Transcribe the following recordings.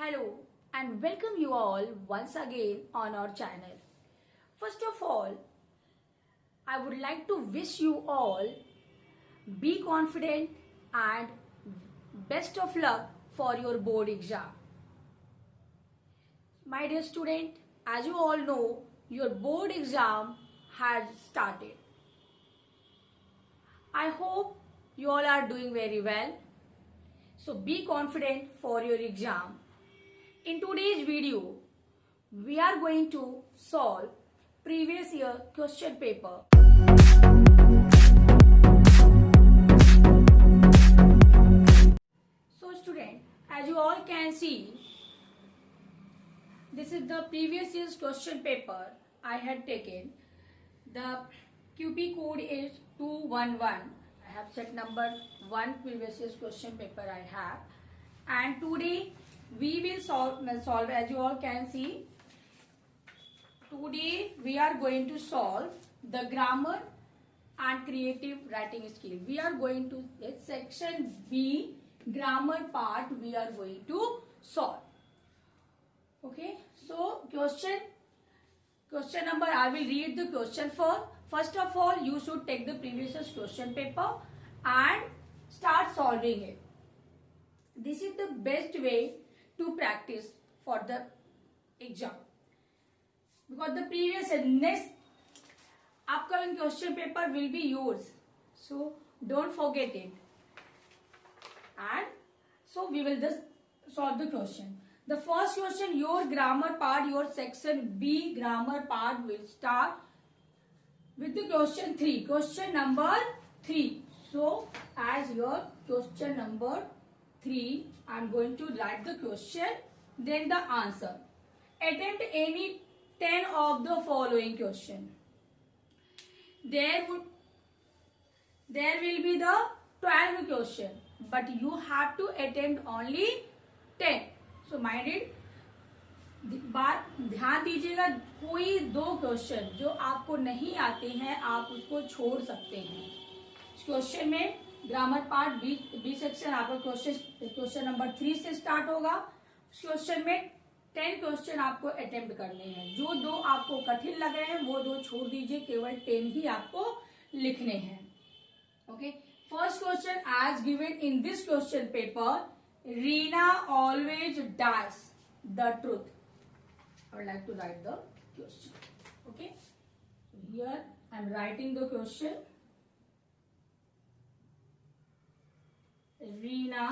Hello and welcome you all once again on our channel. First of all, I would like to wish you all be confident and best of luck for your board exam. My dear student, as you all know, your board exam has started. I hope you all are doing very well. So be confident for your exam. In today's video, we are going to solve previous year question paper. So student, as you all can see, this is the previous year's question paper I had taken. The QP code is 211. I have set number 1 previous year's question paper I have. And today we will solve as you all can see. Today we are going to solve the grammar and creative writing skill. We are going to section B, grammar part we are going to solve. Okay, so question number, I will read the question first. First of all, you should take the previous year's question paper and start solving it. This is the best way to practice for the exam, because the previous and next upcoming question paper will be yours, so don't forget it. And so we will just solve the question. The first question, your grammar part, your section B grammar part will start with the question 3, question number 3. So as your question number 3, I am going to write the question, then the answer. Attempt any 10 of the following question. There will be the 12 question, but you have to attempt only 10. So minded बात ध्यान दीजिएगा, कोई 2 question जो आपको नहीं आते हैं आप उसको छोड़ सकते हैं. इस क्वेश्चन में ग्रामर पार्ट बी सेक्शन आपका क्वेश्चन नंबर 3 से स्टार्ट होगा. उस क्वेश्चन में 10 क्वेश्चन आपको अटेम्प्ट करने हैं. जो 2 आपको कठिन लग रहे हैं वो 2 छोड़ दीजिए, केवल 10 ही आपको लिखने हैं. Okay, first question as given in this question paper, Reena always does the truth. I would like to write the question. Okay, so here I am writing the question. Reena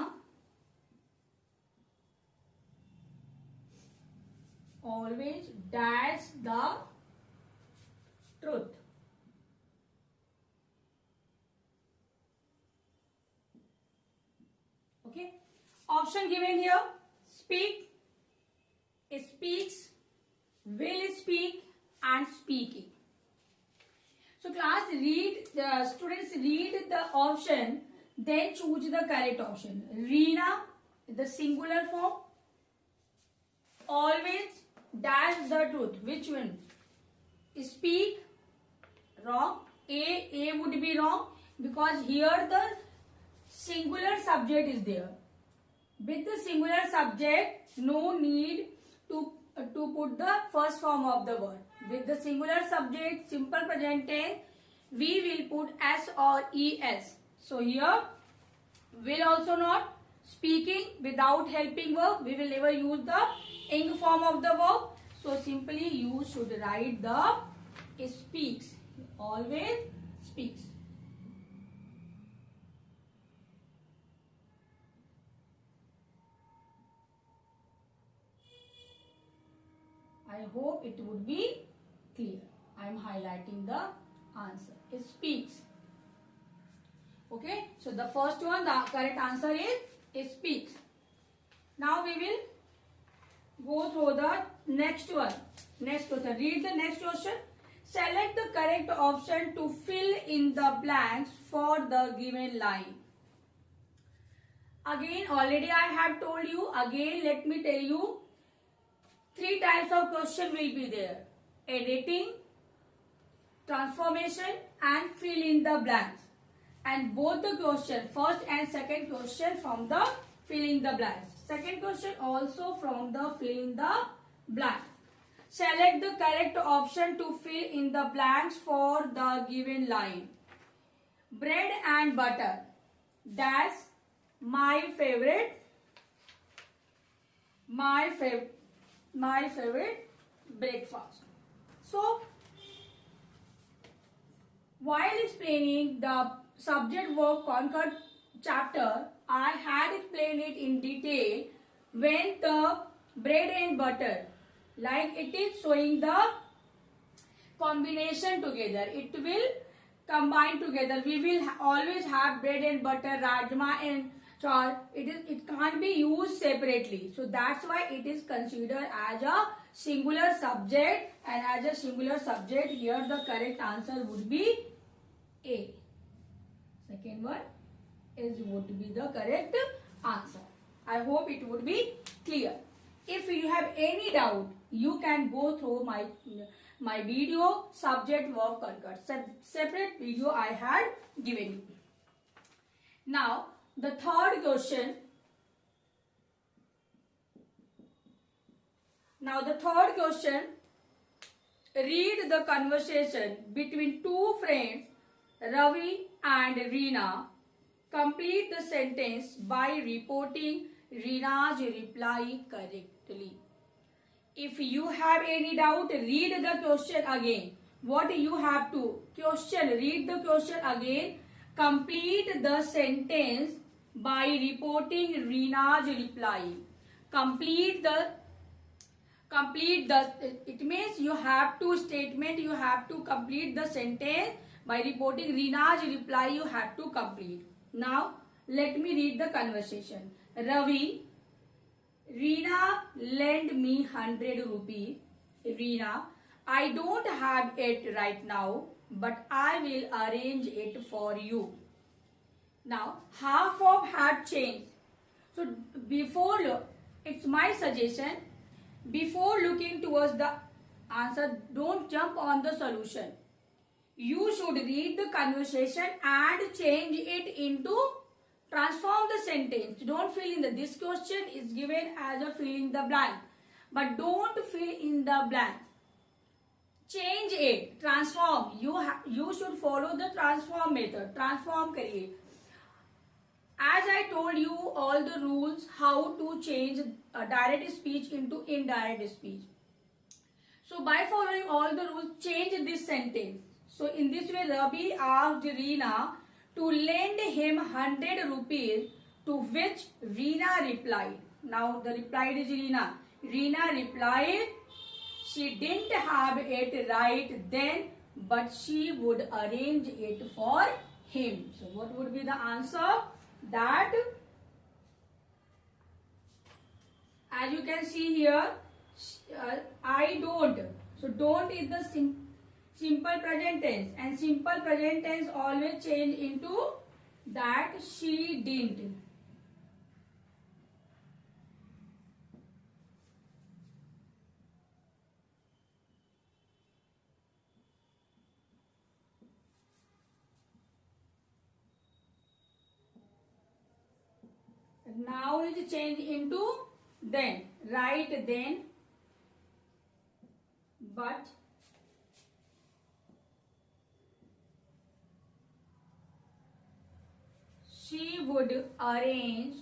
always does the truth. Okay. Option given here: speak, speaks, will speak, and speaking. So class, students read the option, then choose the correct option. Reena, the singular form. Always does the truth. Which one? Speak, wrong. A would be wrong because here the singular subject is there. With the singular subject, no need to put the first form of the word. With the singular subject, simple present tense, we will put s or es. So here, will also not. Speaking, without helping verb, we will never use the ing form of the verb. So simply you should write the speaks. Always speaks. I hope it would be clear. I am highlighting the answer. It speaks. Okay. So the first one, the correct answer is it speaks. Now we will go through the next one. Next question. Read the next question. Select the correct option to fill in the blanks for the given line. Again, already I have told you. Again, let me tell you. 3 types of question will be there: editing, transformation, and fill in the blanks. And both the question, first and second question from the fill in the blanks. Second question also from the fill in the blank. Select the correct option to fill in the blanks for the given line. Bread and butter. That's my favorite breakfast. So, while explaining the subject verb concord chapter, I had explained it in detail when the bread and butter, like it is showing the combination together. It will combine together. We will always have bread and butter, rajma and char. It can't be used separately. So that's why it is considered as a singular subject, and as a singular subject here the correct answer would be A. Second one would be the correct answer. I hope it would be clear. If you have any doubt, you can go through my video subject verb concord. Separate video I had given you. Now the third question. Read the conversation between two friends, Ravi and Reena. Complete the sentence by reporting Reena's reply correctly. If you have any doubt, read the question again. What you have to? Read the question again. Complete the sentence by reporting Reena's reply. It means you have to statement, you have to complete the sentence by reporting Reena's reply, you have to complete. Now, let me read the conversation. Ravi, Reena lend me 100 rupees. Reena, I don't have it right now, but I will arrange it for you. Now, half of had changed. So, it's my suggestion, before looking towards the answer, don't jump on the solution. You should read the conversation and change it into, transform the sentence. Don't fill in this question is given as a fill in the blank, but don't fill in the blank. Change it, transform. You should follow the transform method. Transform kariye. As I told you all the rules how to change direct speech into indirect speech. So by following all the rules, change this sentence. So in this way, Ravi asked Reena to lend him 100 rupees, to which Reena replied. Now the replied is Reena. Reena replied she didn't have it right then, but she would arrange it for him. So what would be the answer? That, as you can see here, I don't. So don't is the simple present tense, and simple present tense always change into that she didn't. Now it change into then. Right then, but she would arrange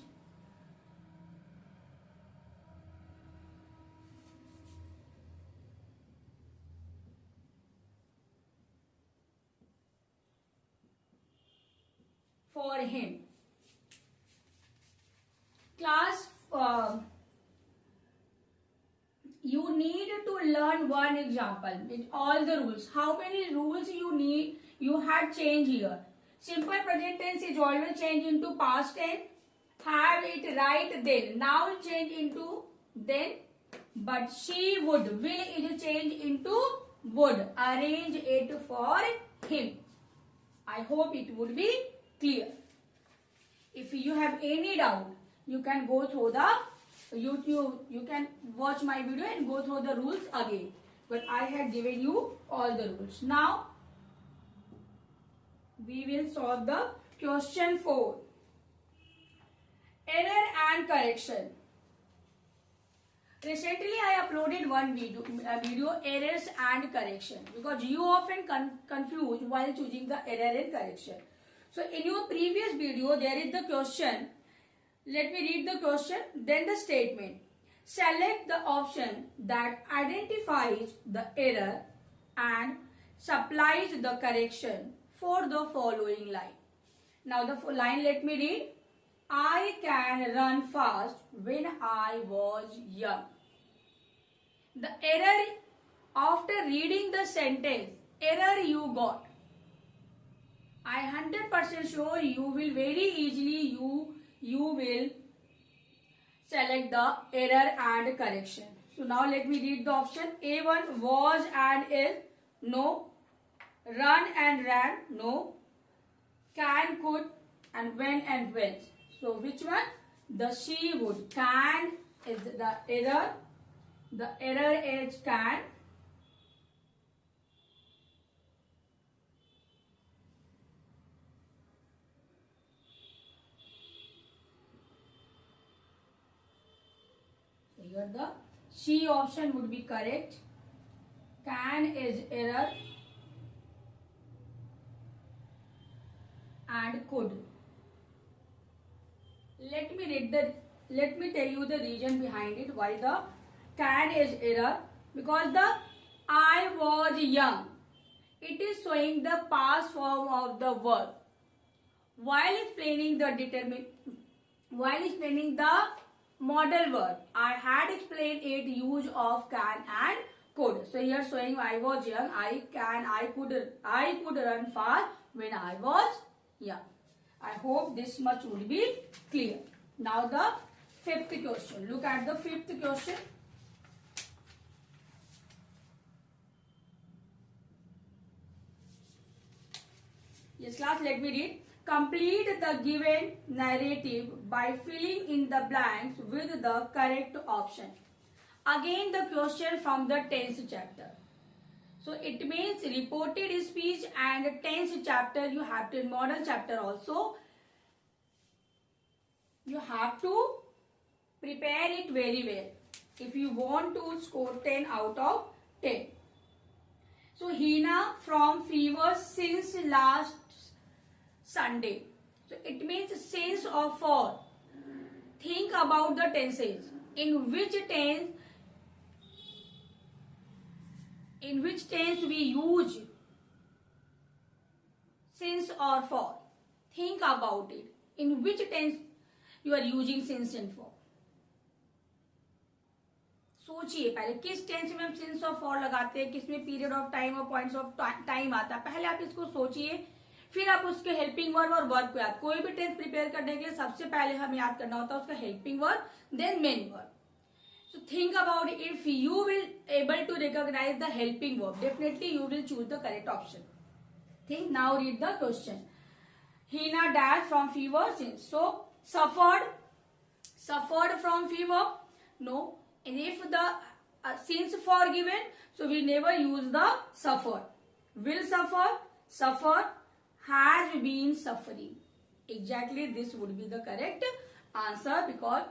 for him. Class, you need to learn one example with all the rules. How many rules you need? You had change here. Simple present tense is always change into past tense. Have it right then. Now it change into then. But she would. Will is change into would. Arrange it for him. I hope it would be clear. If you have any doubt, you can go through the YouTube. You can watch my video and go through the rules again. But I had given you all the rules. Now, we will solve the question 4. Error and correction. Recently, I uploaded one video errors and correction, because you often confuse while choosing the error and correction. So in your previous video, there is the question. Let me read the question, then the statement. Select the option that identifies the error and supplies the correction for the following line. Now the line, let me read. I can run fast when I was young. The error, after reading the sentence, error you got. I 100% sure you will very easily, you will select the error and correction. So now let me read the option. A1, was and is, no. Run and ran, no. Can, could, and when and when. So which one? The she would. Can is the error. The error is can. So here the she option would be correct. Can is error. And could. Let me tell you the reason behind it. Why the can is error? Because the I was young, it is showing the past form of the verb. While explaining the model verb, I had explained it use of can and could. So here showing I was young, I could run fast when I was young. I hope this much will be clear. Now the fifth question. Look at the fifth question. Yes, class, let me read. Complete the given narrative by filling in the blanks with the correct option. Again, the question from the 10th chapter. So it means reported speech and 10th chapter you have to, model chapter also. You have to prepare it very well if you want to score 10 out of 10. So Hina from fever since last Sunday. So it means since or for. Think about the tenses. In which tense we use since or for. Think about it. In which tense you are using since and for. सोचिए पहले किस tense में हम since और for लगाते हैं, किसमें period of time और पॉइंट्स ऑफ टाइम आता है. पहले आप इसको सोचिए, फिर आप उसके हेल्पिंग वर्ब और वर्ब को याद. कोई भी टेंस प्रिपेयर करने के लिए सबसे पहले हमें याद करना होता है उसका helping verb, then main verb. So think about it. If you will able to recognize the helping verb, definitely you will choose the correct option. Think. Now read the question. Hina dash from fever since. So suffered from fever. No. And if the since for given, so we never use the suffer. Will suffer, has been suffering. Exactly this would be the correct answer, because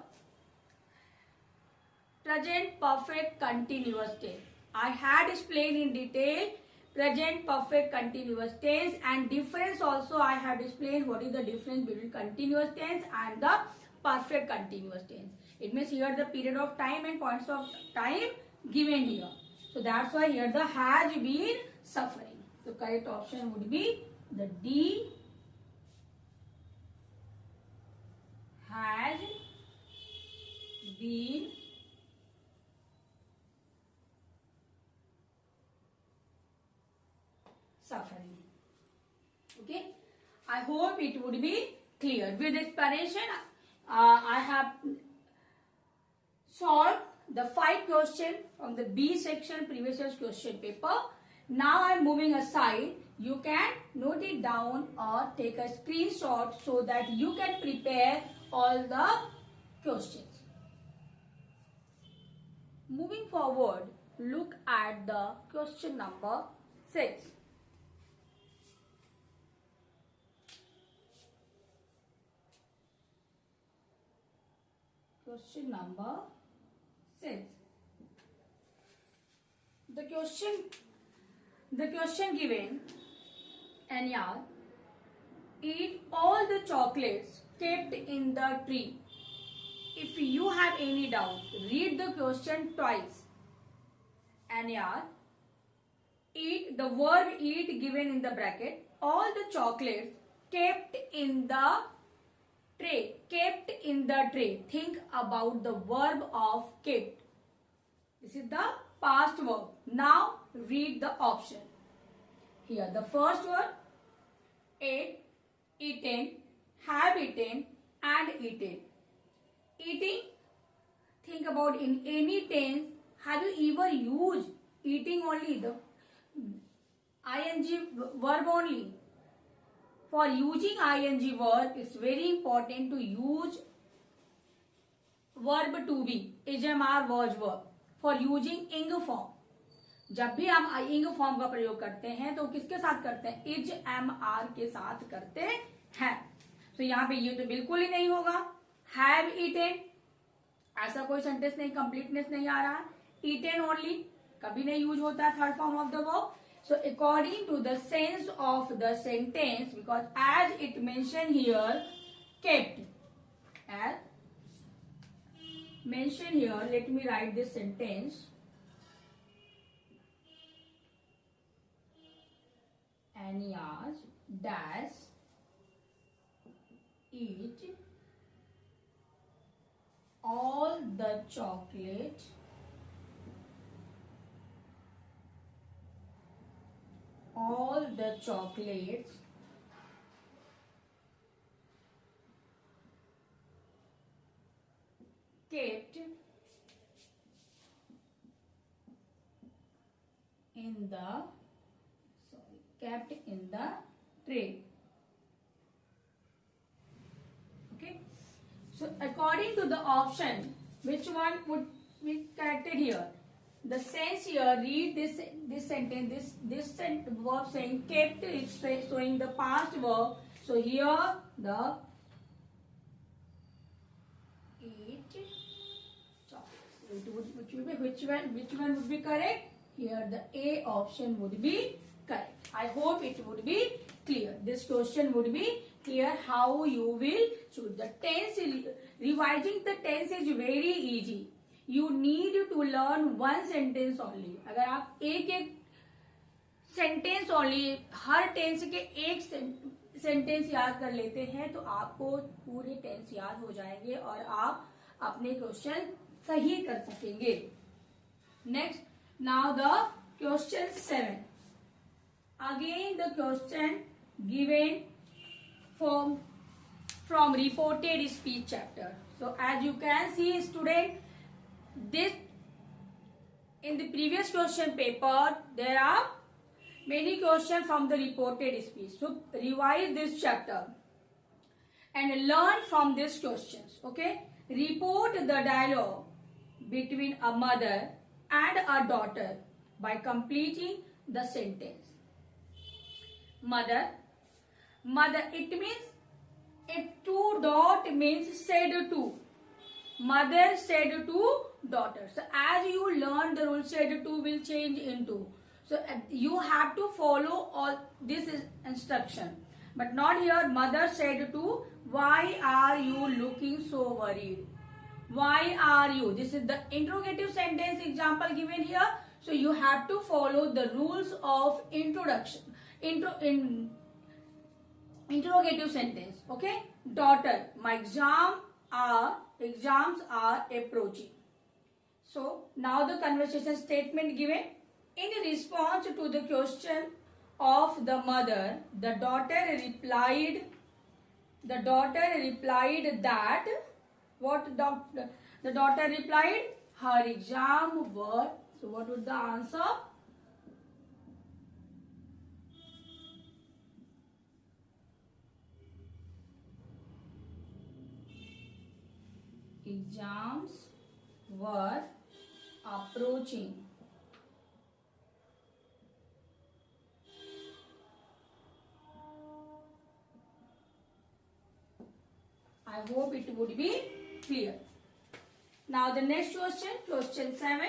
present perfect continuous tense. I had explained in detail present perfect continuous tense, and difference also I have explained what is the difference between continuous tense and the perfect continuous tense. It means here the period of time and points of time given here. So that's why here the has been suffering. So correct option would be the D, has been suffering. Okay, I hope it would be clear. With explanation, I have solved the 5 questions from the B section previous year's question paper. Now I am moving aside. You can note it down or take a screenshot so that you can prepare all the questions. Moving forward, look at the question number 6. Question number 6. the question given, and yeah, eat all the chocolates kept in the tree. If you have any doubt, read the question twice. And yeah, eat, the verb eat given in the bracket, all the chocolates kept in the tray. Kept in the tray. Think about the verb of kept. This is the past verb. Now read the option. Here the first word, ate, eaten, have eaten, and eaten. Eating, think about in any tense, have you ever used eating only, the ing verb only? For using ing verb, it's very important to use verb to be, HMR was verb. For using ing form, जब भी हम ing form का प्रयोग करते हैं तो किसके साथ करते हैं? इज एम आर के साथ करते हैं. तो यहाँ पे ये तो बिल्कुल ही नहीं होगा. हैव ईटेन, ऐसा कोई सेंटेंस नहीं, कंप्लीटनेस नहीं आ रहा. ईटेन ओनली कभी नहीं यूज होता है third form of the verb. So according to the sense of the sentence, because as it mentioned here, kept, as mentioned here, let me write this sentence. Anyas dash eat all the chocolate kept in the tray. Okay. So according to the option, which one would be corrected here? The sense here, read this sentence, this verb saying kept is showing the past verb. So here the eat chocolate. Which one would be correct? Here the A option would be correct. I hope it would be clear. This question would be clear how you will choose. The tense, revising the tense is very easy. You need to learn one sentence only. अगर आप एक sentence only, हर tense के एक sentence याद कर लेते हैं तो आपको पूरे टेंस याद हो जाएंगे और आप अपने क्वेश्चन सही कर सकेंगे. Next, now the question 7. Again the question given from reported speech chapter. So as you can see, student, this in the previous question paper there are many questions from the reported speech. So revise this chapter and learn from these questions. Okay, report the dialogue between a mother and a daughter by completing the sentence. Mother, it means if two dot means said to. Mother said to daughter. So as you learn the rule, said to will change into. So you have to follow all this instruction. But not here. Mother said to, why are you looking so worried? Why are you? This is the interrogative sentence example given here. So you have to follow the rules of introduction. Interrogative sentence. Okay. Daughter, my exams are approaching. So now the conversation statement given. In response to the question of the mother, the daughter replied that what the daughter replied, her exam were. So what would the answer? Exams were approaching. I hope it would be clear. Now the next question, question 7.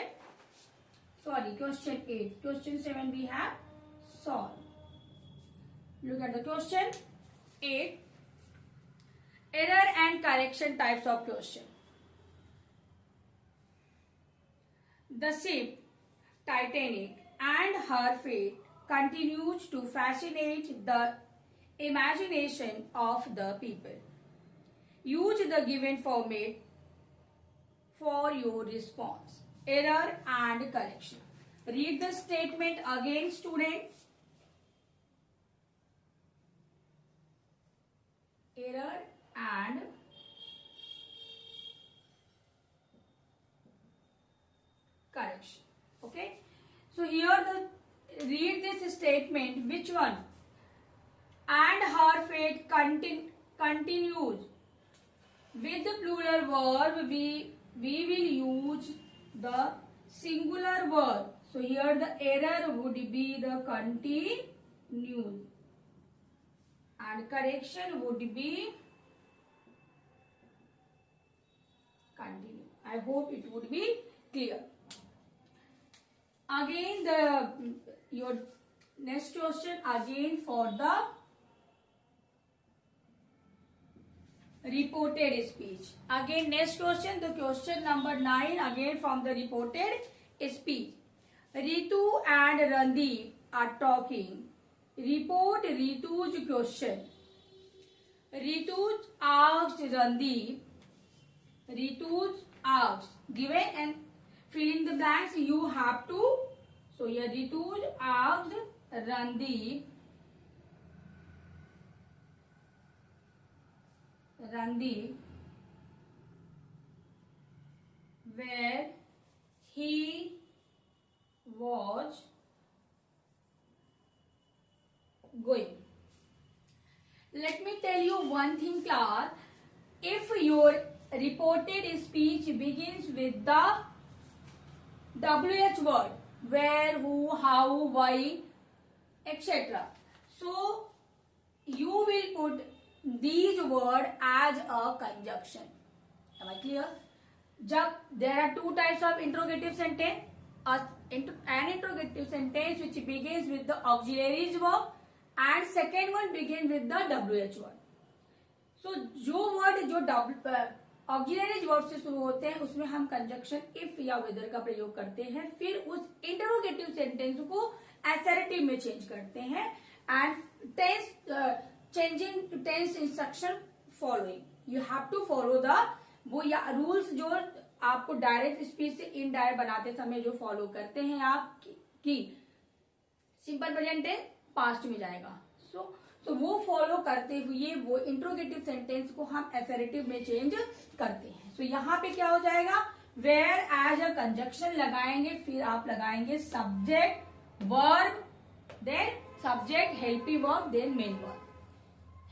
Sorry, question 8. Question 7 we have solve. Look at the question 8. Error and correction types of question. The ship Titanic and her fate continues to fascinate the imagination of the people. Use the given format for your response. Error and correction. Read the statement again, student. Error and correction. Okay. So here read this statement. Which one? And her fate continues. With the plural verb, we will use the singular verb. So here the error would be the continues. And correction would be continue. I hope it would be clear. Again, your next question again for the reported speech. Again, next question, the question number 9, again from the reported speech. Ritu and Randeep are talking. Report Ritu's question. Ritu asked Randeep. Ritu asked. Given and fill in the blanks you have to. So here Ritu asked Randeep. Where he was going. Let me tell you one thing, class. If your reported speech begins with the WH word, where, who, how, why, etc. So you will put these words as a conjunction. Am I clear? There are two types of interrogative sentence. An interrogative sentence which begins with the auxiliary verb and second one begins with the WH word. So जो word जो auxiliary verb से शुरू होते हैं उसमें हम conjunction if या whether का प्रयोग करते हैं. फिर उस interrogative sentence को assertive में change करते हैं and tense changing to tense instruction following. You have to follow the वो या rules जो आपको डायरेक्ट स्पीच से इनडायरेक्ट बनाते समय जो फॉलो करते हैं आप कि सिंपल प्रेजेंट टेंस पास्ट में जाएगा. सो वो फॉलो करते हुए वो इंट्रोगेटिव सेंटेंस को हम एसरेटिव में चेंज करते हैं. सो यहाँ पे क्या हो जाएगा, वेयर एज अ कंजक्शन लगाएंगे, फिर आप लगाएंगे subject verb, then subject helping verb, then main verb,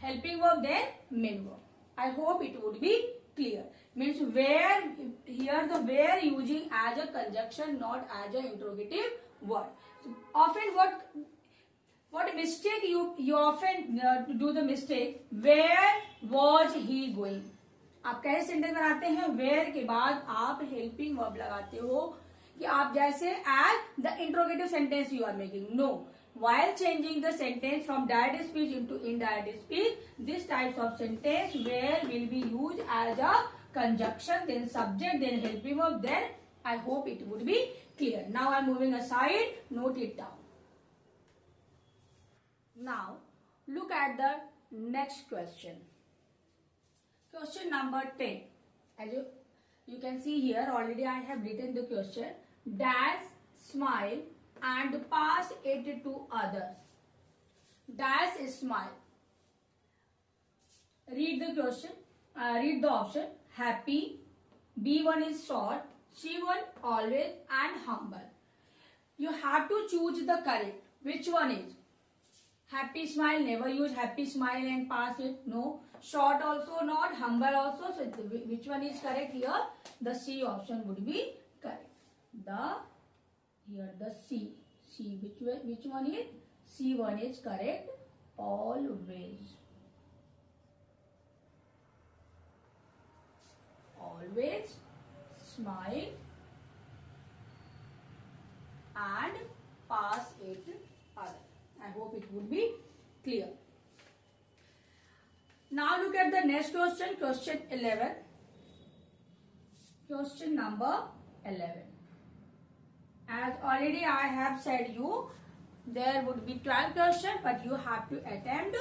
helping verb, then main verb. I hope it would be clear. Means where, here the where using as a conjunction, not as a interrogative word. So often what mistake you often do the mistake, where was he going. आप कैसे sentence बनाते हैं, where के बाद आप helping verb लगाते हो कि आप जैसे as the interrogative sentence you are making. No. While changing the sentence from direct speech into indirect speech, this types of sentence where will be used as a conjunction, then subject, then helping verb, then I hope it would be clear. Now I am moving aside, note it down. Now look at the next question. Question number 10. As you can see here, already I have written the question. Dash, smile and pass it to others. Dash is smile. Read the question. Read the option. Happy. B1 is short. C1 always and humble. You have to choose the correct. Which one is? Happy smile. Never use happy smile and pass it. No. Short also not. Humble also. So which one is correct here? The C option would be correct. Here the C. Which one is? C1 is correct. Always. Always smile pass it other. I hope it would be clear. Now look at the next question, question 11. Question number 11. As already I have said you, there would be 12 questions, but you have to attempt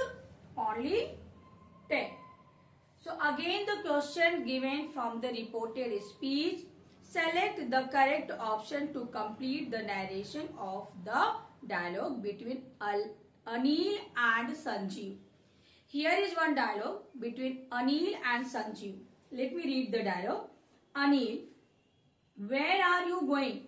only 10. So again the question given from the reported speech. Select the correct option to complete the narration of the dialogue between Anil and Sanjeev. Here is one dialogue between Anil and Sanjeev. Let me read the dialogue. Anil, where are you going?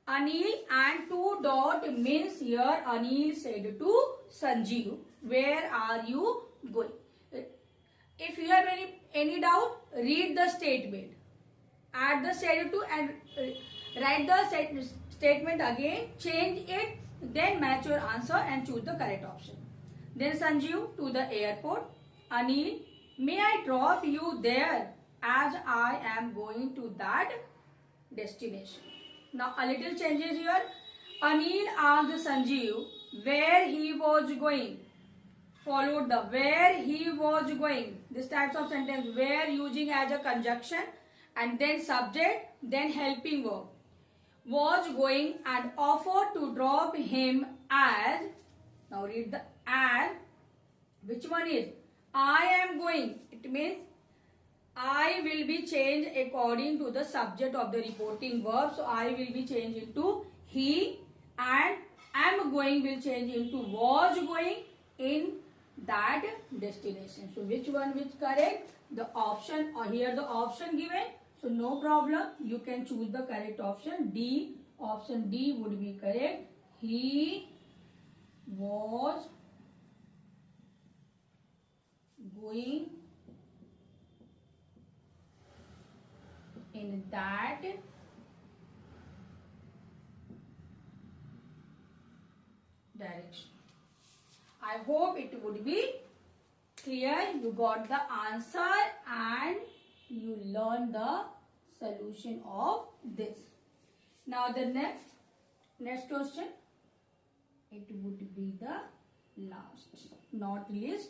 Anil and two dot means here Anil said to Sanjeev, where are you going? If you have any doubt, read the statement. Add the statement to and write the statement again, change it, then match your answer and choose the correct option. Then Sanjeev to the airport. Anil, may I drop you there as I am going to that destination. Now a little changes here. Anil asked Sanjeev where he was going. Followed the where he was going. This types of sentence where using as a conjunction and then subject, then helping verb. Was going and offered to drop him as. Now read the as. Which one is? I am going. It means I will be changed according to the subject of the reporting verb. So I will be changed into he, and am going will change into was going in that destination. So which one is correct? The option, or here the option given. So no problem. You can choose the correct option. D. Option D would be correct. He was going in that direction. I hope it would be clear. You got the answer and you learn the solution of this. Now the next question, it would be the last, not least.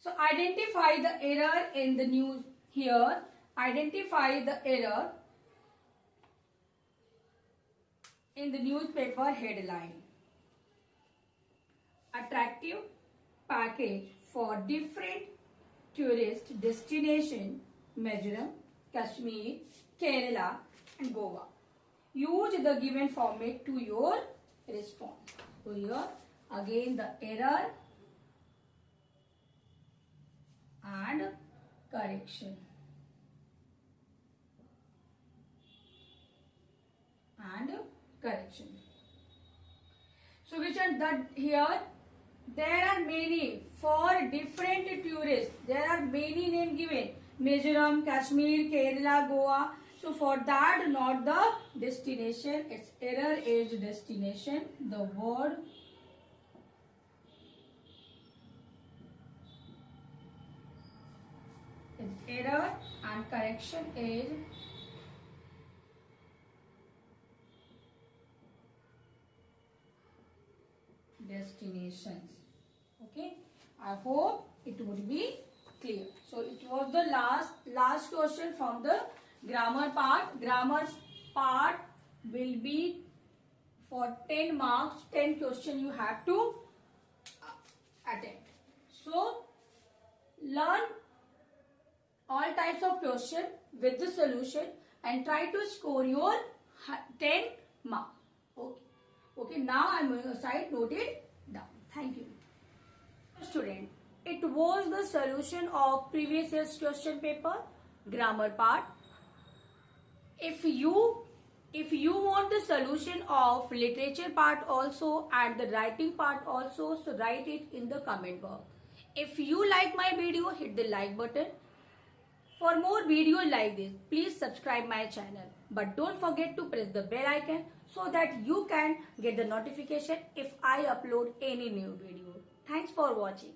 So identify the error in the news here. Identify the error in the newspaper headline. Attractive package for different tourist destination, Mizoram, Kashmir, Kerala and Goa. Use the given format to your response. So here again the error and correction. And correction. So which one that here? There are many for different tourists. There are many names given. Mizoram, Kashmir, Kerala, Goa. So for that, not the destination. Its error is destination. The word is error and correction is destinations. Okay, I hope it would be clear. So it was the last question from the grammar part. Grammar part will be for 10 marks. 10 questions you have to attempt. So learn all types of questions with the solution and try to score your 10 marks. Okay. Okay, now I am going to side note it down. Thank you. Student, it was the solution of previous year's question paper, grammar part. If you want the solution of literature part also and the writing part also, so write it in the comment box. If you like my video, hit the like button. For more videos like this, please subscribe my channel. But don't forget to press the bell icon so that you can get the notification if I upload any new video. Thanks for watching.